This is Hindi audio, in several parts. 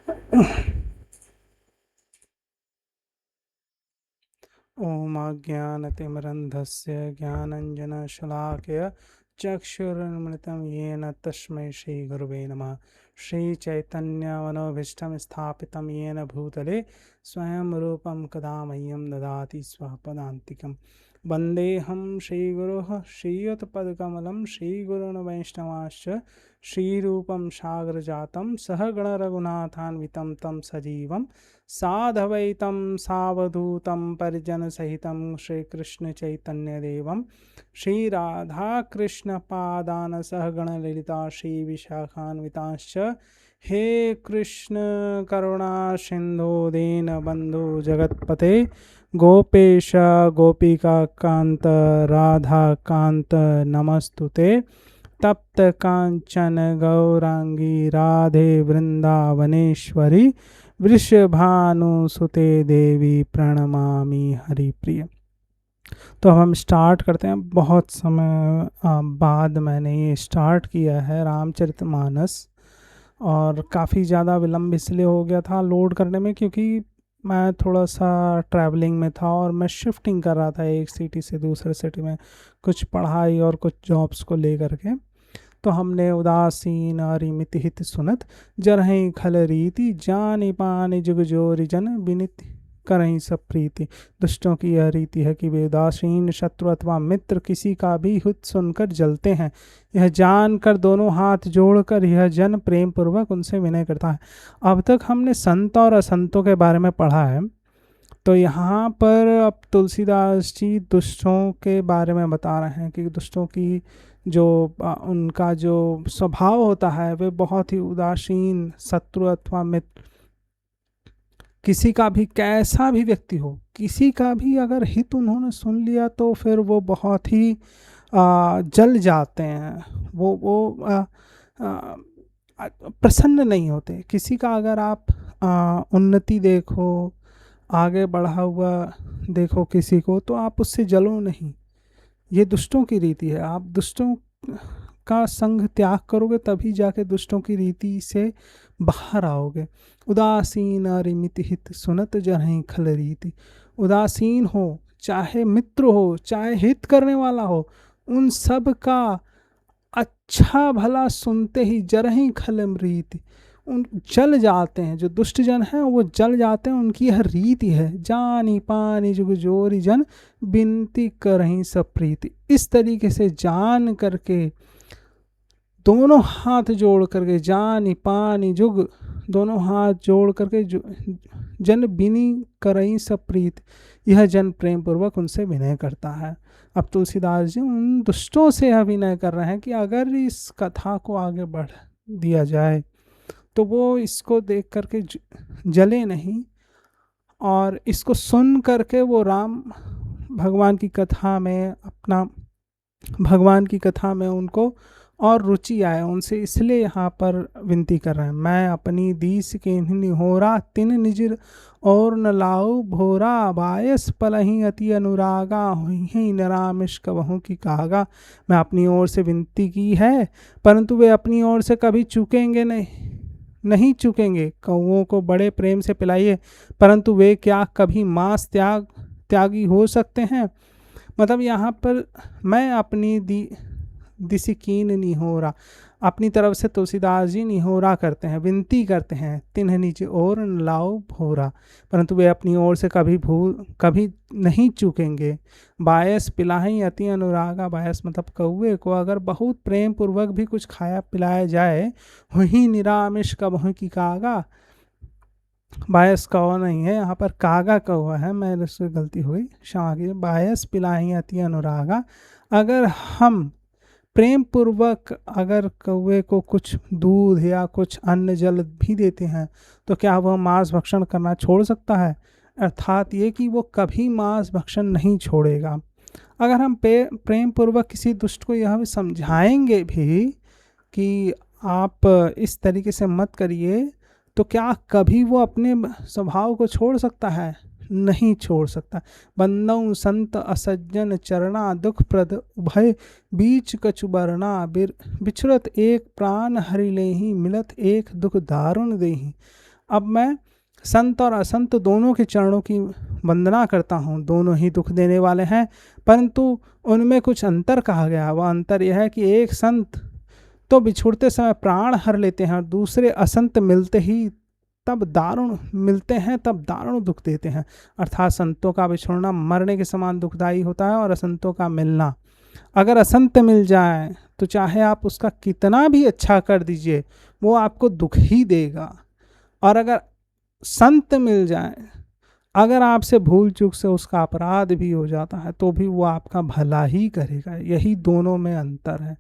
ॐ अज्ञानतिमिरन्धस्य ज्ञानञ्जनशलाकया चक्षुरुन्मिलितं येन तस्मै श्रीगुरुवे नमः। श्रीचैतन्यमनोभीष्टं स्थापितं येन भूतले स्वयं रूपं कदा मह्यं ददाति स्वपदान्तिकं। वन्देऽहं श्रीगुरोः श्रीयुतपदकमलं श्रीगुरून् वैष्णवांश्च श्रीरूपं सागरजातं सहगणरघुनाथान्वितं तं सजीवं साधवैतं सावधूतं परिजनसहितं श्रीकृष्णचैतन्यदेवं श्रीराधाकृष्णपादान् सहगणललिता श्रीविशाखान्वितांश्च। हे कृष्ण करुणा सिन्धो दीनबन्धो जगत्पते गोपेश गोपिकान्त राधाकान्त नमस्तुते। तप्त कांचन गौरांगी राधे वृंदावनेश्वरी वृषभानुसुते देवी प्रणमामि हरिप्रिय। तो अब हम स्टार्ट करते हैं। बहुत समय बाद मैंने ये स्टार्ट किया है रामचरितमानस, और काफ़ी ज़्यादा विलम्ब इसलिए हो गया था लोड करने में, क्योंकि मैं थोड़ा सा ट्रैवलिंग में था और मैं शिफ्टिंग कर रहा था एक सिटी से दूसरे सिटी में, कुछ पढ़ाई और कुछ जॉब्स को लेकर के। तो हमने उदासीन अरिमिति हित सुनत जरहि खल रीति जानि पानि जुग जोरि जन बिनित करहि सब प्रीति। दुष्टों की यह रीति है कि वे उदासीन शत्रु अथवा मित्र किसी का भी हित सुनकर जलते हैं। यह जानकर दोनों हाथ जोड़कर यह जन प्रेम पूर्वक उनसे विनय करता है। अब तक हमने संत और असंतों के बारे में पढ़ा है, तो यहाँ पर अब तुलसीदास जी दुष्टों के बारे में बता रहे हैं कि दुष्टों की जो उनका जो स्वभाव होता है वे बहुत ही उदासीन, शत्रु अथवा मित्र किसी का भी कैसा भी व्यक्ति हो, किसी का भी अगर हित उन्होंने सुन लिया तो फिर वो बहुत ही जल जाते हैं। वो प्रसन्न नहीं होते। किसी का अगर आप उन्नति देखो, आगे बढ़ा हुआ देखो किसी को, तो आप उससे जलो नहीं। ये दुष्टों की रीति है। आप दुष्टों का संग त्याग करोगे तभी जाके दुष्टों की रीति से बाहर आओगे। उदासीन अरिमिति हित सुनत जरहि खल रीति। उदासीन हो, चाहे मित्र हो, चाहे हित करने वाला हो, उन सब का अच्छा भला सुनते ही जरहि खल रीति, उन जल जाते हैं। जो दुष्ट जन हैं वो जल जाते हैं। उनकी यह रीति है। जानी पानी जुग जोरी जन बिनती करहीं सब प्रीति। इस तरीके से जान करके दोनों हाथ जोड़ करके, जानी पानी जुग, दोनों हाथ जोड़ करके जन बिनी करहीं सब प्रीति, यह जन प्रेम पूर्वक उनसे विनय करता है। अब तुलसीदास जी उन दुष्टों से यह विनय कर रहे हैं कि अगर इस कथा को आगे बढ़ दिया जाए तो वो इसको देख करके जले नहीं, और इसको सुन करके वो राम भगवान की कथा में भगवान की कथा में उनको और रुचि आए। उनसे इसलिए यहाँ पर विनती कर रहे हैं। मैं अपनी दीस के निहोरा तिन निजिर और न लाऊ भोरा बायस पलही अति अनुरागा हुई नरामिश कबहू की कागा। मैं अपनी ओर से विनती की है, परंतु वे अपनी ओर से कभी चूकेंगे नहीं चूकेंगे। कौओं को बड़े प्रेम से पिलाइए, परंतु वे क्या कभी मांस त्यागी हो सकते हैं। मतलब यहाँ पर मैं अपनी दिसिकीन निहोरा, अपनी तरफ से तुलसीदास जी निहोरा करते हैं, विनती करते हैं। तिन्ह नीचे और लाओ भोरा, परंतु वे अपनी ओर से कभी नहीं चूकेंगे। बायस पिलाही अति अनुरागा। बायस मतलब कौए को अगर बहुत प्रेम पूर्वक भी कुछ खाया पिलाया जाए, वही निरामिष कबहू की कागा। बायस कौवा नहीं है, यहाँ पर कागा कौवा है, मेरे से गलती हुई, क्षमा कीजिए। बायस पिलाही अति अनुरागा। अगर हम प्रेम पूर्वक अगर कौवे को कुछ दूध या कुछ अन्न जल भी देते हैं, तो क्या वह मांस भक्षण करना छोड़ सकता है? अर्थात ये कि वो कभी मांस भक्षण नहीं छोड़ेगा। अगर हम प्रेम पूर्वक किसी दुष्ट को यह समझाएंगे भी कि आप इस तरीके से मत करिए, तो क्या कभी वो अपने स्वभाव को छोड़ सकता है? नहीं छोड़ सकता। बंदऊ संत असज्जन चरना दुख प्रद भय बीच कछु बरना बिछुरत एक प्राण हरि लेहि मिलत एक दुख दारुण देहि। अब मैं संत और असंत दोनों के चरणों की वंदना करता हूँ, दोनों ही दुख देने वाले हैं, परंतु उनमें कुछ अंतर कहा गया। वह अंतर यह है कि एक संत तो बिछुड़ते समय प्राण हर लेते हैं और दूसरे असंत मिलते ही तब दारुण मिलते हैं तब दारुण दुख देते हैं। अर्थात संतों का बिछुड़ना मरने के समान दुखदायी होता है और असंतों का मिलना, अगर असंत मिल जाए तो चाहे आप उसका कितना भी अच्छा कर दीजिए वो आपको दुख ही देगा, और अगर संत मिल जाए, अगर आपसे भूल चूक से उसका अपराध भी हो जाता है तो भी वो आपका भला ही करेगा। यही दोनों में अंतर है।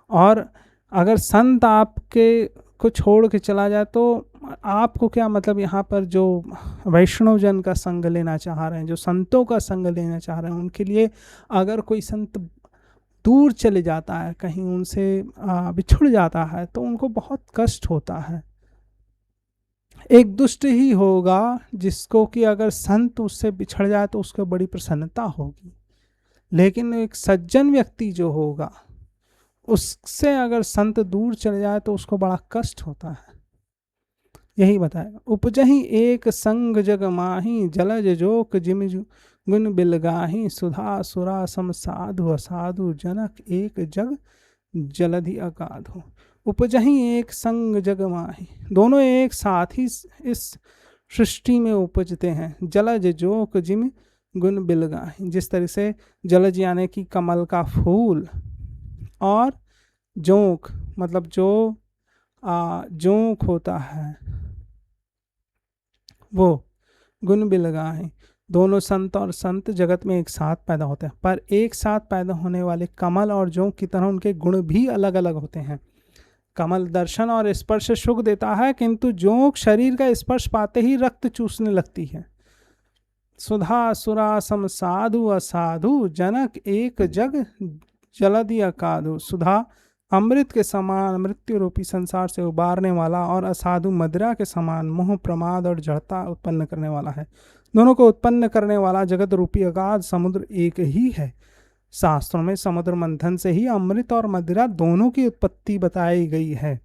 और अगर संत आपके को छोड़ के चला जाए तो आपको क्या मतलब, यहाँ पर जो वैष्णव जन का संग लेना चाह रहे हैं, जो संतों का संग लेना चाह रहे हैं, उनके लिए अगर कोई संत दूर चले जाता है, कहीं उनसे बिछुड़ जाता है तो उनको बहुत कष्ट होता है। एक दुष्ट ही होगा जिसको कि अगर संत उससे बिछड़ जाए तो उसको बड़ी प्रसन्नता होगी, लेकिन एक सज्जन व्यक्ति जो होगा उससे अगर संत दूर चले जाए तो उसको बड़ा कष्ट होता है। यही बताएगा, उपजही एक संग जग माही, जलज जोक जिम गुण बिलगाही, सुधा सुरा सम साधु असाधु, जनक एक जग जलधि अगाधु। उपजही एक संग जग माही, दोनों एक साथ ही इस सृष्टि में उपजते हैं। जलज जोक जिम गुण बिलगाही, जिस तरह से जलज यानी कि कमल का फूल, और जोंक मतलब जो जोंक होता है वो गुण बिलगाही। दोनों संत और संत जगत में एक साथ पैदा होते हैं, पर एक साथ पैदा होने वाले कमल और जोंक की तरह उनके गुण भी अलग अलग होते हैं। कमल दर्शन और स्पर्श सुख देता है, किंतु जोंक शरीर का स्पर्श पाते ही रक्त चूसने लगती है। सुधा सुरा सम साधु असाधु, जनक एक जग जलधि अकाधु। सुधा अमृत के समान मृत्यु रूपी संसार से उबारने वाला, और असाधु मदिरा के समान मोह प्रमाद और जड़ता उत्पन्न करने वाला है। दोनों को उत्पन्न करने वाला जगत रूपी अगाध समुद्र एक ही है। शास्त्रों में समुद्र मंथन से ही अमृत और मदिरा दोनों की उत्पत्ति बताई गई है।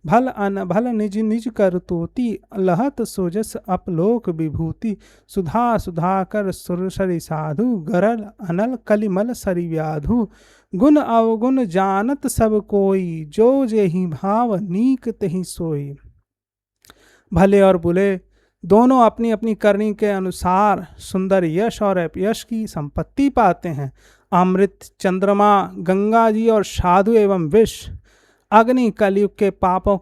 भल अनभल निज निज करतोति, लहत सोजस अपलोक विभूति। सुधा सुधाकर सुरसरि साधु, गरल अनल कलिमल सरि व्याधु। गुण अवगुण जानत सब कोई, जो जेहि भाव नीक तेहि सोई। भले और बुरे दोनों अपनी अपनी करनी के अनुसार सुंदर यश और अपयश की संपत्ति पाते हैं। अमृत, चंद्रमा, गंगा जी और साधु एवं विष, अग्नि कलयुग के पापों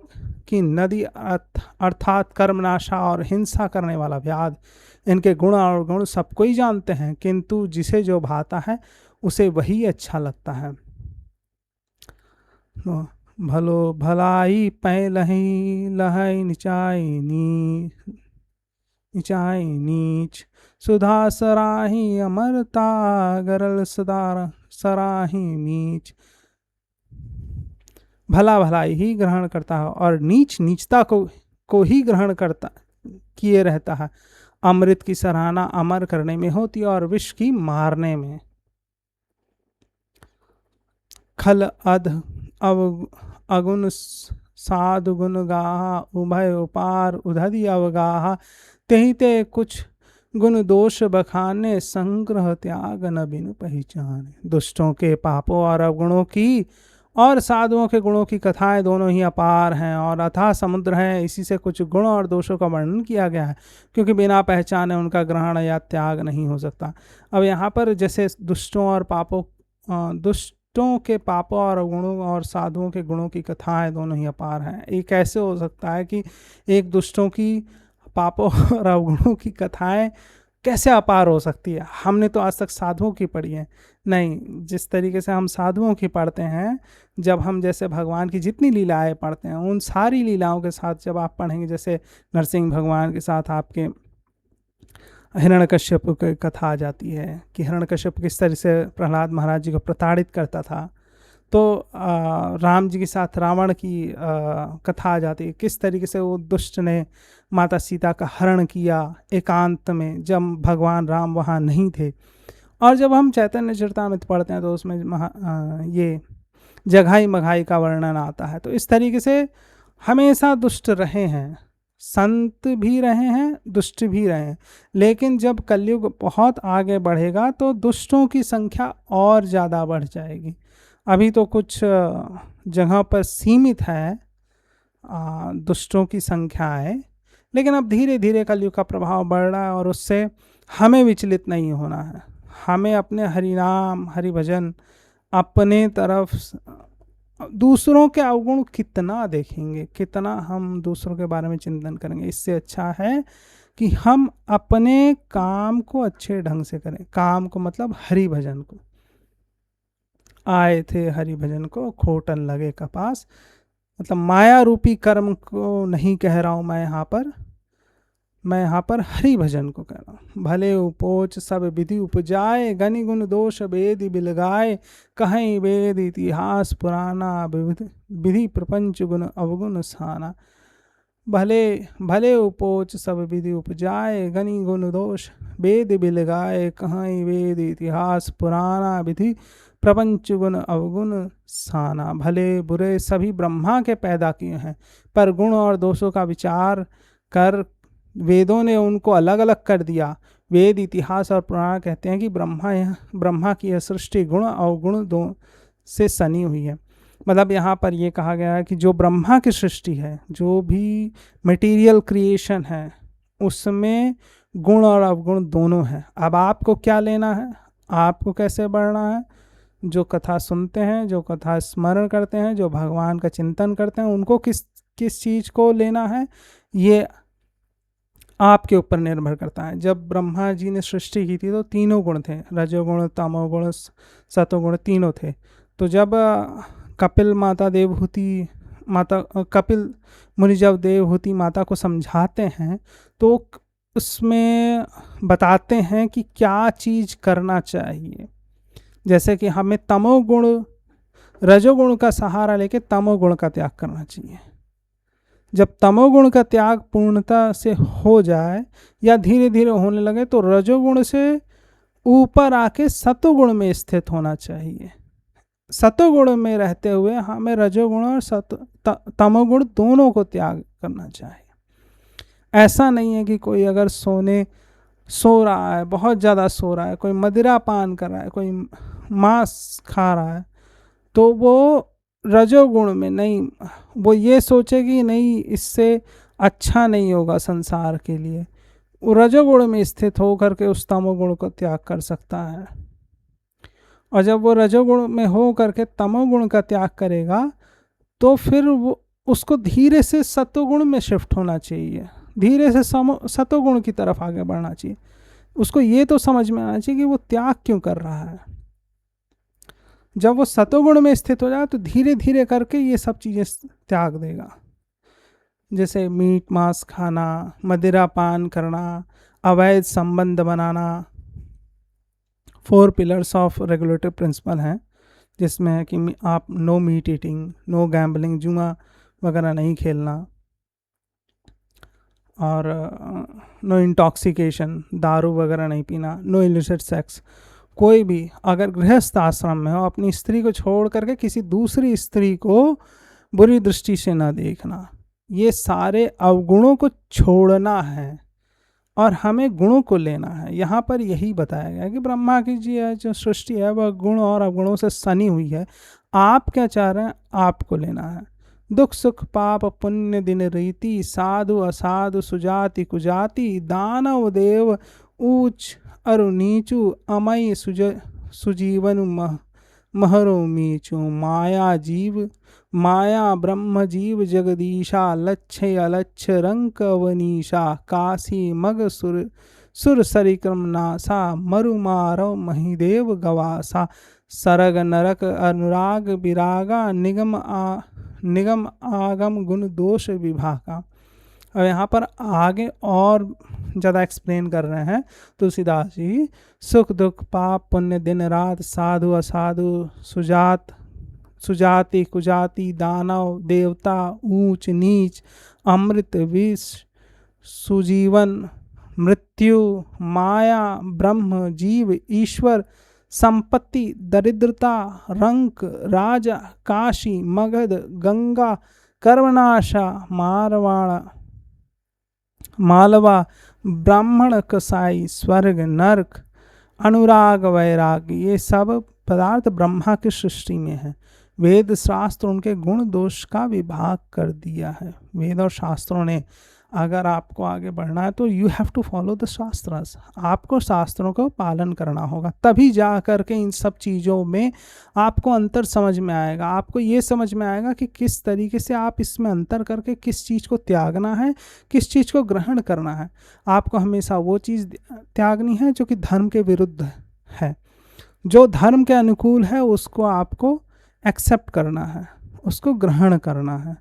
की नदी अर्थात कर्मनाशा और हिंसा करने वाला व्याध, इनके गुण और गुण सब कोई जानते हैं, किंतु जिसे जो भाता है उसे वही अच्छा लगता है। भलो भलाई पै लही, लहै निचाई नीच। सुधा सराही अमरता, गरल सदार सराही नीच। भला भलाई ही ग्रहण करता है और नीच नीचता को ही ग्रहण करता किए रहता है। अमृत की सराहना अमर करने में होती है और विष की मारने में। खल अध अगुण साधु गुण गाहा, उभय उपार उधधि अवगाहा। तेहि ते कुछ गुण दोष बखाने, संग्रह त्याग न बिनु पहचाने। दुष्टों के पापों और अवगुणों की और साधुओं के गुणों की कथाएं दोनों ही अपार हैं और अथाह समुद्र हैं। इसी से कुछ गुण और दोषों का वर्णन किया गया है, क्योंकि बिना पहचाने उनका ग्रहण या त्याग नहीं हो सकता। अब यहाँ पर जैसे दुष्टों के पापों और गुणों और साधुओं के गुणों की कथाएं दोनों ही अपार हैं। ये कैसे हो सकता है कि एक दुष्टों की पापों और अवगुणों की कथाएं कैसे अपार हो सकती है? हमने तो आज तक साधुओं की पढ़ी है। नहीं, जिस तरीके से हम साधुओं की पढ़ते हैं, जब हम जैसे भगवान की जितनी लीलाएं पढ़ते हैं उन सारी लीलाओं के साथ जब आप पढ़ेंगे, जैसे नरसिंह भगवान के साथ आपके हिरण्यकश्यप की कथा आ जाती है कि हिरण्यकश्यप किस तरह से प्रहलाद महाराज जी को प्रताड़ित करता था, तो राम जी के साथ रावण की कथा आ जाती है, किस तरीके से वो दुष्ट ने माता सीता का हरण किया एकांत में जब भगवान राम वहाँ नहीं थे। और जब हम चैतन्य चरितामृत पढ़ते हैं तो उसमें ये जघाई मघाई का वर्णन आता है। तो इस तरीके से हमेशा दुष्ट रहे हैं, संत भी रहे हैं, दुष्ट भी रहे हैं, लेकिन जब कलयुग बहुत आगे बढ़ेगा तो दुष्टों की संख्या और ज़्यादा बढ़ जाएगी। अभी तो कुछ जगह पर सीमित है दुष्टों की संख्या है, लेकिन अब धीरे धीरे कलयुग का प्रभाव बढ़ रहा है और उससे हमें विचलित नहीं होना है। हमें अपने हरि नाम हरि भजन, अपने तरफ दूसरों के अवगुण कितना देखेंगे, कितना हम दूसरों के बारे में चिंतन करेंगे। इससे अच्छा है कि हम अपने काम को अच्छे ढंग से करें। काम को मतलब हरि भजन को। आए थे हरि भजन को खोटन लगे कपास, मतलब माया रूपी कर्म को नहीं कह रहा हूं मैं यहाँ पर हरि भजन को कह रहा हूँ। भले उपोच सब विधि उपजाए, गनि गुण दोष वेद बिलगाए, कहीं वेद इतिहास पुराना, विधि प्रपंच गुण अवगुण साना। भले भले उपोच सब विधि उपजाए, गनि गुण दोष वेद बिलगाए, कहीं वेद इतिहास पुराना, विधि प्रपंच गुण अवगुण साना। भले बुरे सभी ब्रह्मा के पैदा किए हैं, पर गुण और दोषों का विचार कर वेदों ने उनको अलग अलग कर दिया। वेद इतिहास और पुराण कहते हैं कि ब्रह्मा की यह सृष्टि गुण अवगुण दो से सनी हुई है। मतलब यहाँ पर यह कहा गया है कि जो ब्रह्मा की सृष्टि है, जो भी मटेरियल क्रिएशन है, उसमें गुण और अवगुण दोनों हैं। अब आपको क्या लेना है, आपको कैसे बढ़ना है? जो कथा सुनते हैं, जो कथा स्मरण करते हैं, जो भगवान का चिंतन करते हैं, उनको किस किस चीज़ को लेना है, ये आपके ऊपर निर्भर करता है। जब ब्रह्मा जी ने सृष्टि की थी तो तीनों गुण थे, रजोगुण तमोगुण सतोगुण तीनों थे। तो जब कपिल मुनि जब देवहूति माता को समझाते हैं तो उसमें बताते हैं कि क्या चीज़ करना चाहिए। जैसे कि हमें रजोगुण का सहारा लेके तमोगुण का त्याग करना चाहिए। जब तमोगुण का त्याग पूर्णता से हो जाए या धीरे धीरे होने लगे तो रजोगुण से ऊपर आके सतोगुण में स्थित होना चाहिए। सतोगुण में रहते हुए हमें रजोगुण और तमोगुण दोनों को त्याग करना चाहिए। ऐसा नहीं है कि कोई अगर सो रहा है, बहुत ज़्यादा सो रहा है, कोई मदिरा पान कर रहा है, कोई मांस खा रहा है, तो वो रजोगुण में नहीं, वो ये सोचे कि नहीं इससे अच्छा नहीं होगा संसार के लिए, वो रजोगुण में स्थित होकर के उस तमोगुण को त्याग कर सकता है। और जब वो रजोगुण में हो करके तमोगुण का त्याग करेगा तो फिर वो उसको धीरे से सतोगुण में शिफ्ट होना चाहिए, धीरे से सतोगुण की तरफ आगे बढ़ना चाहिए। उसको ये तो समझ में आना चाहिए कि वो त्याग क्यों कर रहा है। जब वो सतोगुण में स्थित हो जाए तो धीरे धीरे करके ये सब चीज़ें त्याग देगा। जैसे मीट मांस खाना, मदिरा पान करना, अवैध संबंध बनाना। 4 पिलर्स ऑफ रेगुलेटरी प्रिंसिपल हैं, जिसमें है कि आप no meat eating, no gambling, जुआ वगैरह नहीं खेलना, और नो इंटॉक्सिकेशन, दारू वगैरह नहीं पीना, नो इलिसिट सेक्स। कोई भी अगर गृहस्थ आश्रम में हो, अपनी स्त्री को छोड़ करके किसी दूसरी स्त्री को बुरी दृष्टि से न देखना। ये सारे अवगुणों को छोड़ना है और हमें गुणों को लेना है। यहाँ पर यही बताया गया कि ब्रह्मा की जी जो सृष्टि है वह गुण और अवगुणों से सनी हुई है। आप क्या चाह रहे हैं, आपको लेना है। दुख सुख पाप पुण्य दिन रीति, साधु असाधु सुजाति कुजाति, दानव देव ऊंच अरु नीचू, अमय सुजीवन महरो मीचू। माया ब्रह्म जीव जगदीशा, लक्ष्य अलक्ष्य रंक वनीशा, काशी मग सुर सरिक्रम नासा, मरु मारव महिदेव गवासा, सरग नरक अनुराग विरागा, निगम आगम गुण दोष विभागा। अब यहाँ पर आगे और ज़्यादा एक्सप्लेन कर रहे हैं तुलसीदास जी। सुख दुख पाप पुण्य दिन रात, साधु असाधु सुजाति कुजाति, दानव देवता ऊंच नीच, अमृत विष सुजीवन मृत्यु, माया ब्रह्म जीव ईश्वर, संपत्ति दरिद्रता, रंक राजा, काशी मगध गंगा, कर्मनाशा मारवाड़ा, मालवा, ब्राह्मण, कसाई, स्वर्ग, नरक, अनुराग, वैराग, ये सब पदार्थ ब्रह्मा की सृष्टि में है। वेद शास्त्र उनके गुण दोष का विभाग कर दिया है। वेद और शास्त्रों ने, अगर आपको आगे बढ़ना है तो you have to follow the shastras, आपको शास्त्रों को पालन करना होगा, तभी जा करके इन सब चीज़ों में आपको अंतर समझ में आएगा। आपको ये समझ में आएगा कि किस तरीके से आप इसमें अंतर करके किस चीज़ को त्यागना है, किस चीज़ को ग्रहण करना है। आपको हमेशा वो चीज़ त्यागनी है जो कि धर्म के विरुद्ध है, जो धर्म के अनुकूल है उसको आपको एक्सेप्ट करना है, उसको ग्रहण करना है।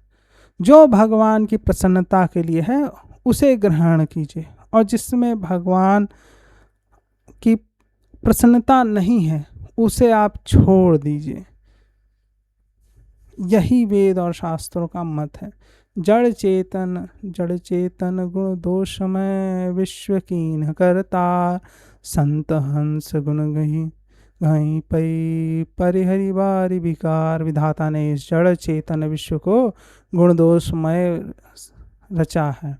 जो भगवान की प्रसन्नता के लिए है उसे ग्रहण कीजिए, और जिसमें भगवान की प्रसन्नता नहीं है उसे आप छोड़ दीजिए। यही वेद और शास्त्रों का मत है। जड़ चेतन गुण दोषमय, विश्व कीन करता, संत हंस गुण गही घाई पई, परिहरि बारी विकार। विधाता ने इस जड़ चेतन विश्व को गुण दोषमय रचा है,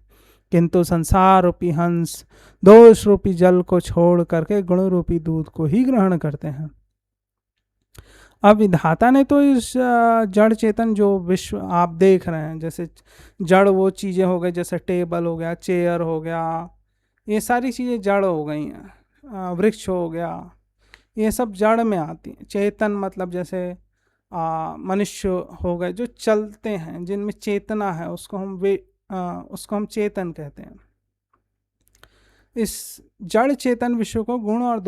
किंतु संसार रूपी हंस दोष रूपी जल को छोड़ करके गुण रूपी दूध को ही ग्रहण करते हैं। अब विधाता ने तो इस जड़ चेतन जो विश्व आप देख रहे हैं, जैसे जड़ वो चीज़ें हो गई, जैसे टेबल हो गया, चेयर हो गया, ये सारी चीज़ें जड़ हो गई हैं। वृक्ष हो गया, ये सब जड़ में आती हैं। चेतन मतलब जैसे मनुष्य हो गए जो चलते हैं, जिनमें चेतना है, उसको हम चेतन कहते हैं। इस जड़ चेतन विश्व को गुण और